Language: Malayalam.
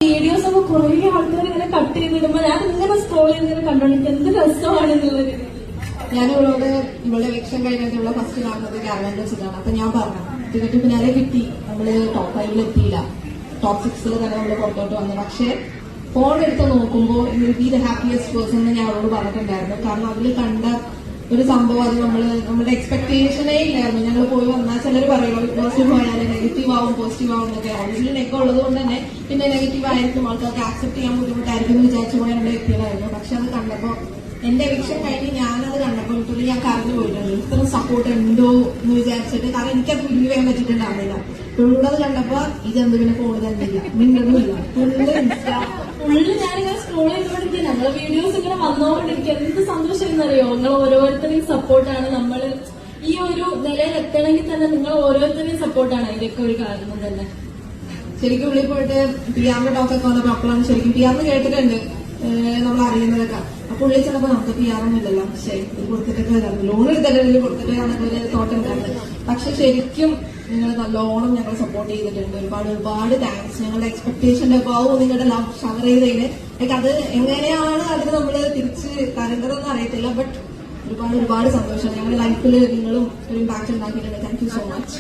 വീഡിയോസ് ഒക്കെ കുറെ ആൾക്കാർ ഇങ്ങനെ കട്ട് ചെയ്തിടുമ്പോ ഞാൻ ഇങ്ങനെ സ്ക്രോൾ ചെയ്ത് ഇങ്ങനെ കണ്ടോണ്ടിരിക്കും എന്ത് രസമാണെന്നുള്ളത്. ഞാൻ ഇവിടെ എലക്ഷൻ കഴിഞ്ഞിട്ടുള്ള ഫസ്റ്റ് കാണുന്നത് കാരവാനിൽ വെച്ചിട്ടാണ്. അപ്പൊ ഞാൻ പറഞ്ഞു ടിക്കറ്റ് പിന്നാലെ കിട്ടി, നമ്മള് ടോപ്പ് 5 എത്തിയില്ല, ടോപ്പ് 6 തന്നെ നമ്മള് പുറത്തോട്ട് വന്നു. പക്ഷെ ഫോൺ എടുത്ത് നോക്കുമ്പോൾ ബി ദ ഹാപ്പിയസ്റ്റ് പേഴ്സൺ എന്ന് ഞാൻ അവരോട് പറഞ്ഞിട്ടുണ്ടായിരുന്നു. കാരണം അതിൽ കണ്ട ഒരു സംഭവം അത് നമ്മുടെ എക്സ്പെക്ടേഷനേ ഇല്ലായിരുന്നു. ഞങ്ങൾ പോയി വന്നാൽ ചിലർ പറയുള്ളൂ പോസിറ്റീവ് ആയാലും നെഗറ്റീവ് ആവും പോസിറ്റീവ് ആവും എന്നൊക്കെ. ഓൾറെഡി നെഗ ഉള്ളത് കൊണ്ട് തന്നെ പിന്നെ നെഗറ്റീവ് ആയിരിക്കും, ആൾക്കാർക്ക് ആക്സെപ്റ്റ് ചെയ്യാൻ ബുദ്ധിമുട്ടായിരിക്കും എന്ന് വിചാരിച്ചു പോയ എന്റെ വ്യക്തികളായിരുന്നു. പക്ഷെ അത് കണ്ടപ്പോൾ എന്റെ എവിക്ഷൻ കഴിഞ്ഞ് ഞാനത് കണ്ടപ്പോൾ ലിറ്ററലി ഞാൻ കറഞ്ഞു പോയിട്ടുണ്ട്. ഇത്ര സപ്പോർട്ട് ഉണ്ടോ എന്ന് വിചാരിച്ചിട്ട്. കാരണം എനിക്കത് ബിലീവ് ചെയ്യാൻ പറ്റിയിട്ടുണ്ടാവില്ല. പുള്ളത് കണ്ടപ്പോ ഇതെന്ത് പിന്നെ ഫോണ് തന്നില്ല, മിണ്ടതുമില്ല, ഫുള്ള് ഞാനിങ്ങനെ സ്ക്രോൾ ചെയ്തുകൊണ്ടിരിക്കുക. ഞങ്ങളെ വീഡിയോസ് ഇങ്ങനെ വന്നുകൊണ്ടിരിക്കുക. എന്ത് സന്തോഷം എന്നറിയോ, നിങ്ങൾ ഓരോരുത്തരെയും സപ്പോർട്ടാണ്. നമ്മൾ ഈ ഒരു നിലയിൽ എത്തണമെങ്കിൽ തന്നെ നിങ്ങൾ ഓരോരുത്തരെയും സപ്പോർട്ടാണ് അതിന്റെയൊക്കെ ഒരു കാരണം തന്നെ. ശരിക്കും ഉള്ളിൽ പോയിട്ട് പിആറിന്റെ ടോക്കൊക്കെ വന്നപ്പോ അപ്പോഴാണ് ശരിക്കും പിആറിന് കേട്ടിട്ടുണ്ട് നമ്മൾ അറിയുന്നതൊക്കെ. അപ്പൊ ഉള്ളിൽ ചെന്നപ്പോ നമുക്ക് പിആറൊന്നും ഇല്ലല്ലോ, ശരി ഇത് കൊടുത്തിട്ടൊക്കെ വരാം, ലോൺ എടുത്തിട്ട് കൊടുത്തിട്ട് നമുക്ക് ഒരു തോട്ടം ഉണ്ടായിരുന്നു. പക്ഷെ ശരിക്കും നിങ്ങൾ നല്ലോണം ഞങ്ങൾ സപ്പോർട്ട് ചെയ്തിട്ടുണ്ട്. ഒരുപാട് താങ്ക്സ്. ഞങ്ങളുടെ എക്സ്പെക്ടേഷന്റെ അഭാവവും നിങ്ങളുടെ ലവ് ഷവർ ചെയ്തതിന് അത് എങ്ങനെയാണ് അതിന് നമ്മൾ തിരിച്ച് തരേണ്ടതെന്ന് അറിയത്തില്ല. ബട്ട് ഒരുപാട് സന്തോഷം. ഞങ്ങളുടെ ലൈഫിൽ നിങ്ങളും ഒരു ഇമ്പാക്ട് ഉണ്ടാക്കിയിട്ടുണ്ട്. Thank you so much.